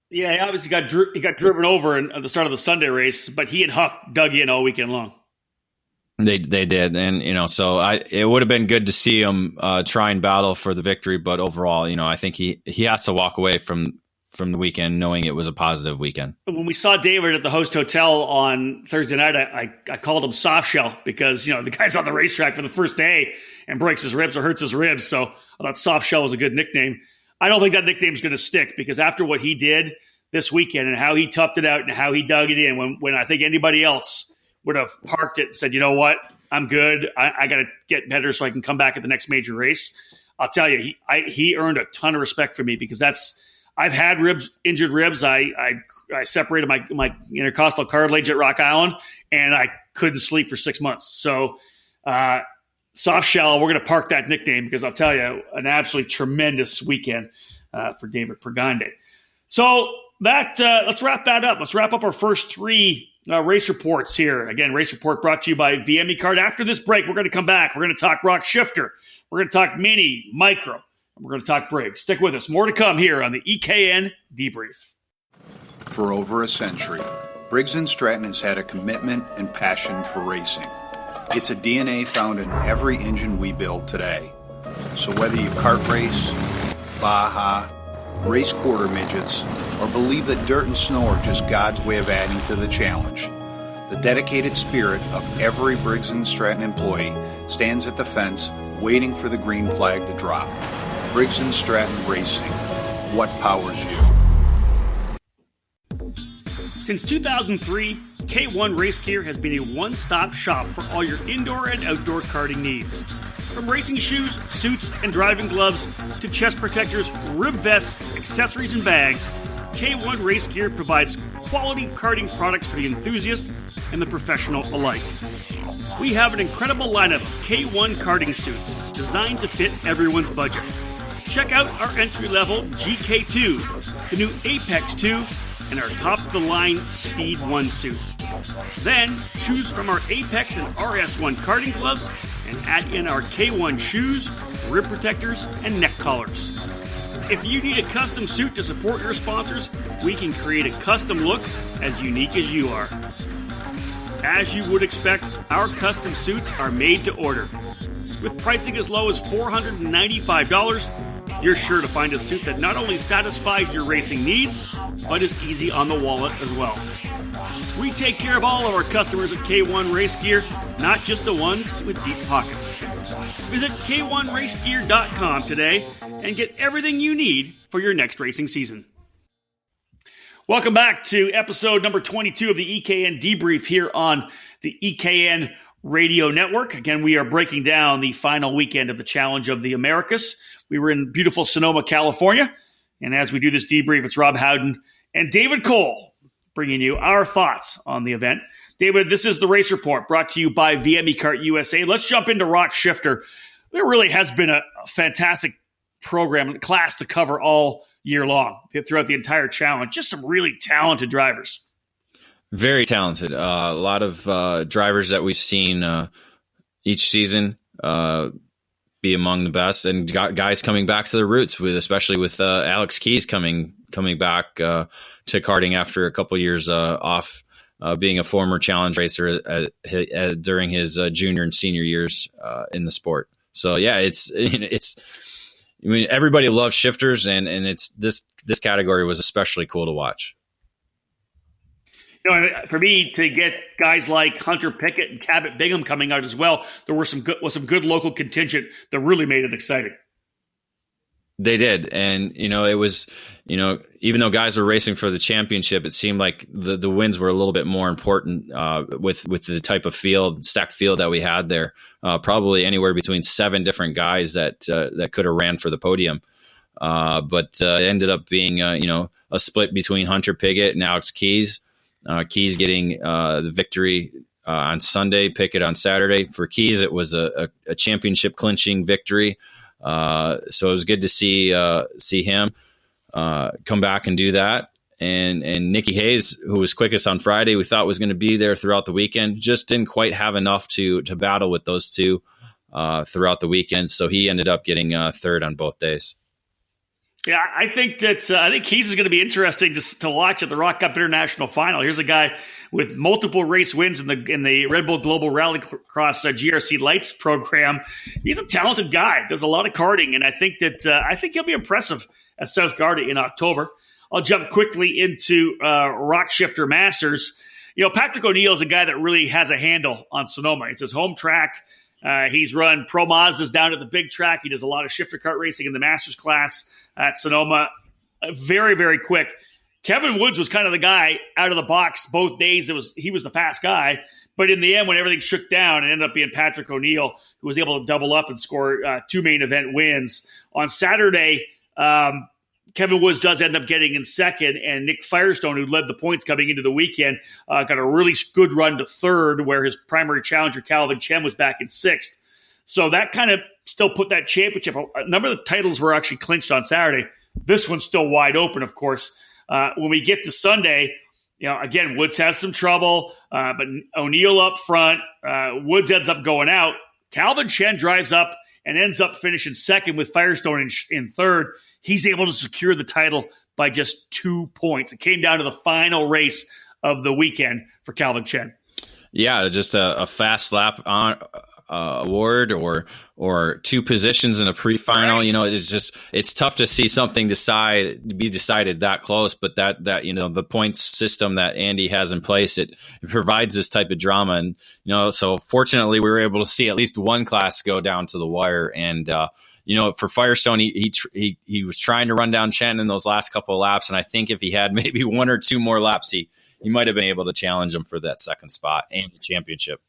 yeah, he obviously got driven over at the start of the Sunday race, but he and Huff dug in all weekend long. They did, and so it would have been good to see him try and battle for the victory. But overall, I think he has to walk away from the weekend knowing it was a positive weekend. When we saw David at the host hotel on Thursday night, I called him soft shell because the guy's on the racetrack for the first day and breaks his ribs or hurts his ribs. So I thought soft shell was a good nickname. I don't think that nickname's going to stick, because after what he did this weekend and how he toughed it out and how he dug it in, when I think anybody else would have parked it and said, you know what, I'm good. I got to get better so I can come back at the next major race. I'll tell you, he earned a ton of respect from me, because I've had injured ribs. I separated my intercostal cartilage at Rock Island, and I couldn't sleep for 6 months. So soft shell, we're going to park that nickname, because I'll tell you, an absolutely tremendous weekend for David Pregande. So let's wrap that up. Let's wrap up our first three race reports here. Again, race report brought to you by VME Card. After this break, we're going to come back. We're going to talk Rock Shifter. We're going to talk Mini, Micro, and we're going to talk Briggs. Stick with us. More to come here on the EKN Debrief. For over a century, Briggs & Stratton has had a commitment and passion for racing. It's a DNA found in every engine we build today. So whether you kart race, Baja, race quarter midgets, or believe that dirt and snow are just God's way of adding to the challenge, the dedicated spirit of every Briggs & Stratton employee stands at the fence waiting for the green flag to drop. Briggs & Stratton Racing. What powers you? Since 2003, K1 Race Gear has been a one-stop shop for all your indoor and outdoor karting needs. From racing shoes, suits, and driving gloves to chest protectors, rib vests, accessories, and bags, K1 Race Gear provides quality karting products for the enthusiast and the professional alike. We have an incredible lineup of K1 karting suits designed to fit everyone's budget. Check out our entry-level GK2, the new Apex 2, and our top-of-the-line Speed 1 suit. Then, choose from our Apex and RS1 karting gloves and add in our K1 shoes, rib protectors, and neck collars. If you need a custom suit to support your sponsors, we can create a custom look as unique as you are. As you would expect, our custom suits are made to order. With pricing as low as $495, you're sure to find a suit that not only satisfies your racing needs, but is easy on the wallet as well. We take care of all of our customers at K1 Race Gear, not just the ones with deep pockets. Visit K1RaceGear.com today and get everything you need for your next racing season. Welcome back to episode number 22 of the EKN Debrief here on the EKN Radio Network. Again, we are breaking down the final weekend of the Challenge of the Americas. We were in beautiful Sonoma, California. And as we do this debrief, it's Rob Howden and David Cole bringing you our thoughts on the event. David, this is the race report brought to you by VME Kart USA. Let's jump into Rock Shifter. There really has been a fantastic program, class to cover all year long throughout the entire challenge. Just some really talented drivers. Very talented. A lot of drivers that we've seen each season. be among the best, and guys coming back to their roots, especially with Alex Keys coming back to karting after a couple years off, being a former challenge racer during his junior and senior years in the sport. So yeah, it's I mean, everybody loves shifters, and it's this category was especially cool to watch. You know, for me to get guys like Hunter Pickett and Cabot Bingham coming out as well, there was some good local contingent that really made it exciting. They did, and it was, even though guys were racing for the championship, it seemed like the wins were a little bit more important with the type of stacked field that we had there. Probably anywhere between 7 different guys that could have ran for the podium, but it ended up being a split between Hunter Pickett and Alex Keys. Keys getting the victory on Sunday, Pickett on Saturday. For Keys, it was a championship clinching victory. So it was good to see him come back and do that. And Nikki Hayes, who was quickest on Friday, we thought was going to be there throughout the weekend, just didn't quite have enough to battle with those two throughout the weekend. So he ended up getting third on both days. Yeah, I think Keys is going to be interesting to watch at the Rock Cup International Final. Here's a guy with multiple race wins in the Red Bull Global Rallycross GRC Lights program. He's a talented guy, does a lot of karting, and I think he'll be impressive at South Garda in October. I'll jump quickly into Rock Shifter Masters. Patrick O'Neill is a guy that really has a handle on Sonoma. It's his home track. He's run Pro Mazdas down at the big track. He does a lot of shifter kart racing in the Masters class at Sonoma. Very, very quick. Kevin Woods was kind of the guy out of the box both days. He was the fast guy. But in the end, when everything shook down, it ended up being Patrick O'Neill who was able to double up and score 2 main event wins. On Saturday, Kevin Woods does end up getting in second, and Nick Firestone, who led the points coming into the weekend, got a really good run to third, where his primary challenger, Calvin Chen, was back in sixth. So that kind of still put that championship. A number of the titles were actually clinched on Saturday. This one's still wide open, of course. When we get to Sunday, again, Woods has some trouble, but O'Neill up front. Woods ends up going out. Calvin Chen drives up and ends up finishing second with Firestone in third. He's able to secure the title by just 2 points. It came down to the final race of the weekend for Calvin Chen. Yeah, just a fast lap on award or 2 positions in a pre-final. Right. It's tough to see something be decided that close, but that the points system that Andy has in place, it provides this type of drama. And so fortunately we were able to see at least one class go down to the wire. And for Firestone, he was trying to run down Chen in those last couple of laps, and I think if he had maybe 1 or 2 more laps, he might have been able to challenge him for that second spot and the championship.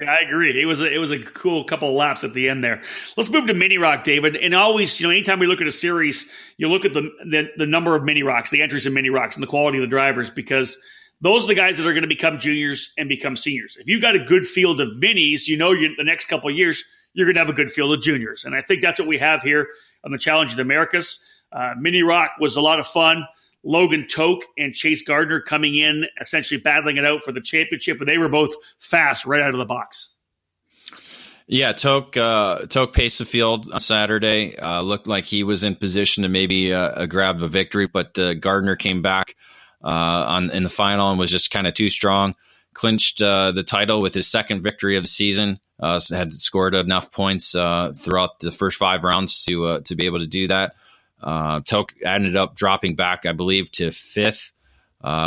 Yeah, I agree. It was a cool couple of laps at the end there. Let's move to mini rock, David. And always, anytime we look at a series, you look at the number of mini rocks, the entries in mini rocks, and the quality of the drivers, because those are the guys that are going to become juniors and become seniors. If you've got a good field of minis, the next couple of years you're going to have a good field of juniors, and I think that's what we have here on the Challenge of the Americas. Mini rock was a lot of fun. Logan Toke and Chase Gardner coming in, essentially battling it out for the championship, and they were both fast right out of the box. Yeah, Toke paced the field on Saturday. Looked like he was in position to maybe grab a victory, but Gardner came back in the final and was just kind of too strong. Clinched the title with his second victory of the season. Had scored enough points throughout the first 5 rounds to be able to do that. Toke ended up dropping back, I believe, to 5th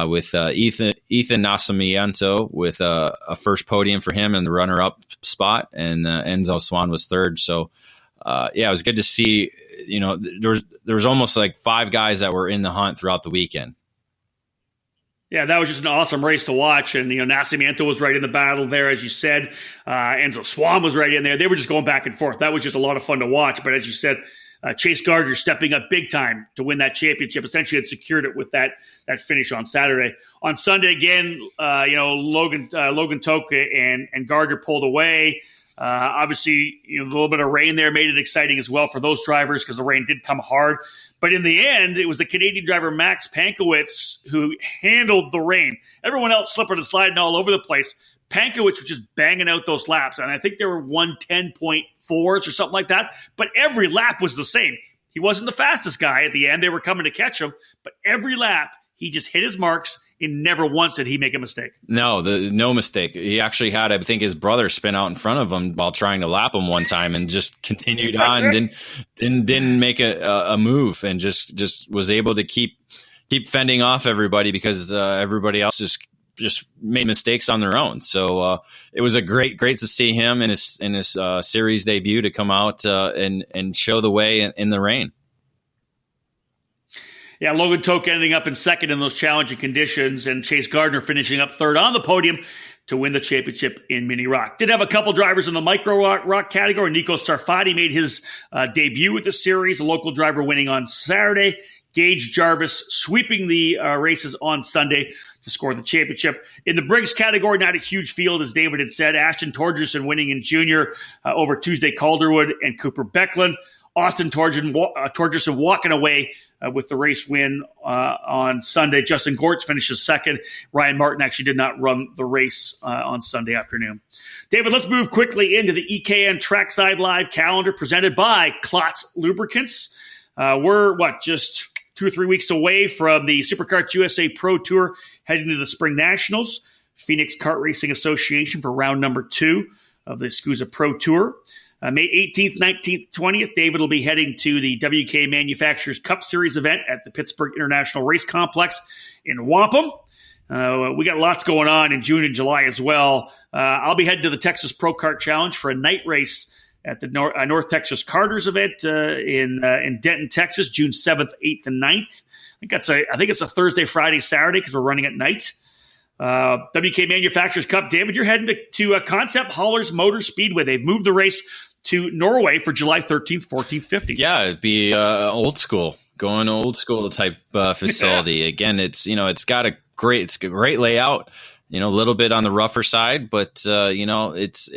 with Ethan Nascimento with a first podium for him in the runner-up spot, and Enzo Swan was 3rd. So, it was good to see. There was almost like 5 guys that were in the hunt throughout the weekend. Yeah, that was just an awesome race to watch. And, Nascimento was right in the battle there, as you said. Enzo Swan was right in there. They were just going back and forth. That was just a lot of fun to watch. But as you said, Chase Gardner stepping up big time to win that championship. Essentially had secured it with that finish on Saturday. On Sunday, again, Logan Toke and Gardner pulled away. Obviously, a little bit of rain there made it exciting as well for those drivers because the rain did come hard. But in the end, it was the Canadian driver Max Pankowitz who handled the rain. Everyone else slipping and sliding all over the place. Pankowitz was just banging out those laps, and I think they were 110.4s or something like that, but every lap was the same. He wasn't the fastest guy at the end. They were coming to catch him, but every lap he just hit his marks, and never once did he make a mistake. No mistake. He actually had, I think, his brother spin out in front of him while trying to lap him one time, and just continued on. Right. Didn't make a move, and just was able to keep fending off everybody, because everybody else just made mistakes on their own. So it was great to see him in his series debut to come out and show the way in the rain. Yeah, Logan Toke ending up in second in those challenging conditions, and Chase Gardner finishing up third on the podium to win the championship in Mini Rock. Did have a couple drivers in the micro rock category. Nico Sarfati made his debut with the series, a local driver winning on Saturday. Gage Jarvis sweeping the races on Sunday to score the championship. In the Briggs category, not a huge field, as David had said. Ashton Torgerson winning in junior over Tuesday Calderwood and Cooper Becklin. Austin Torgerson walking away with the race win on Sunday. Justin Gortz finishes second. Ryan Martin actually did not run the race on Sunday afternoon. David, let's move quickly into the EKN Trackside Live calendar presented by Klotz Lubricants. We're, just 2 or 3 weeks away from the Superkarts USA Pro Tour heading to the Spring Nationals. Phoenix Kart Racing Association for round number 2 of the SCUSA Pro Tour. May 18th, 19th, 20th, David will be heading to the WK Manufacturers Cup Series event at the Pittsburgh International Race Complex in Wampum. We got lots going on in June and July as well. I'll be heading to the Texas Pro Kart Challenge for a night race at the North Texas Karters event in Denton, Texas, June 7th, 8th, and 9th. I think it's a Thursday, Friday, Saturday, because we're running at night. WK Manufacturers Cup, David, you're heading to Concept Haulers Motor Speedway. They've moved the race to Norway for July 13th, 14th, 15th. Yeah, it'd be old school type facility. Yeah. Again, it's got a great layout, a little bit on the rougher side, but it's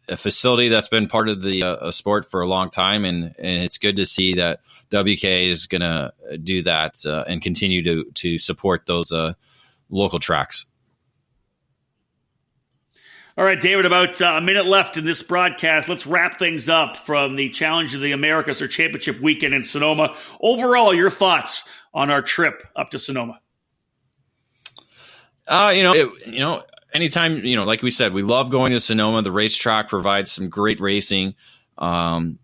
a facility that's been part of the sport for a long time, and it's good to see that WK is going to do that and continue to support those local tracks. All right, David, about a minute left in this broadcast. Let's wrap things up from the Challenge of the Americas, or championship weekend in Sonoma. Overall, your thoughts on our trip up to Sonoma? Anytime, like we said, we love going to Sonoma. The racetrack provides some great racing. No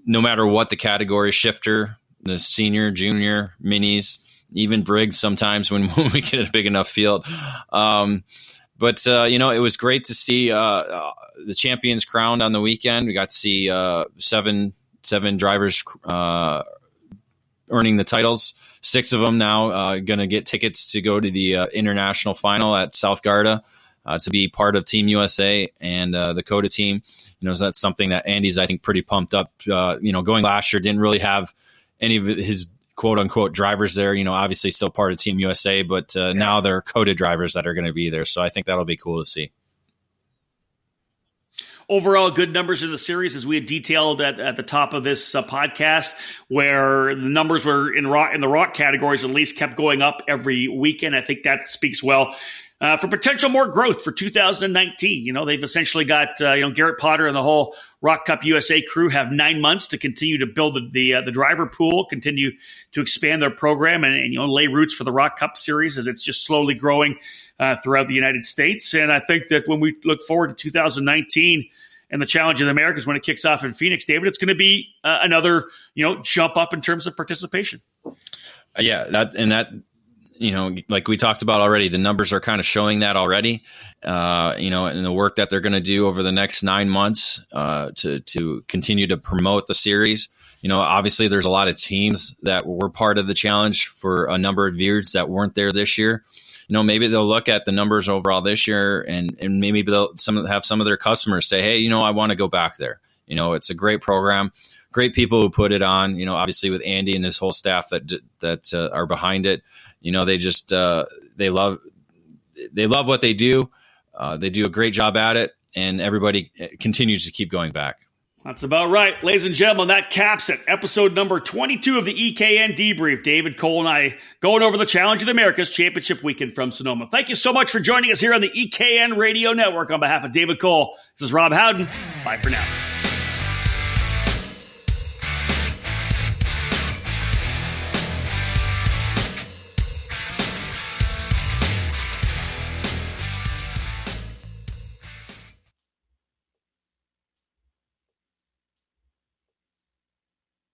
matter what the category, shifter, the senior, junior, minis, even Briggs sometimes when we get a big enough field. But it was great to see the champions crowned on the weekend. We got to see seven drivers earning the titles. 6 of them now going to get tickets to go to the international final at South Garda to be part of Team USA and the COTA team. So that's something that Andy's, I think, pretty pumped up. Going last year, didn't really have any of his quote unquote drivers there, obviously still part of Team USA, but now they're COTA drivers that are going to be there. So I think that'll be cool to see. Overall, good numbers in the series, as we had detailed at the top of this podcast, where the numbers were in the rock categories at least kept going up every weekend. I think that speaks well for potential more growth for 2019. They've essentially got Garrett Potter and the whole Rock Cup USA crew have 9 months to continue to build the driver pool, continue to expand their program, and lay roots for the Rock Cup Series as it's just slowly growing throughout the United States. And I think that when we look forward to 2019 and the Challenge of the Americas when it kicks off in Phoenix, David, it's going to be another jump up in terms of participation. Like we talked about already, the numbers are kind of showing that already, and the work that they're going to do over the next 9 months to continue to promote the series. Obviously there's a lot of teams that were part of the challenge for a number of years that weren't there this year. Maybe they'll look at the numbers overall this year and maybe they'll have some of their customers say, hey, I want to go back there. It's a great program, great people who put it on, obviously with Andy and his whole staff that are behind it. They just, they love what they do. They do a great job at it, and everybody continues to keep going back. That's about right. Ladies and gentlemen, that caps it. Episode number 22 of the EKN Debrief. David Cole and I going over the Challenge of the Americas Championship Weekend from Sonoma. Thank you so much for joining us here on the EKN Radio Network. On behalf of David Cole, this is Rob Howden. Bye for now.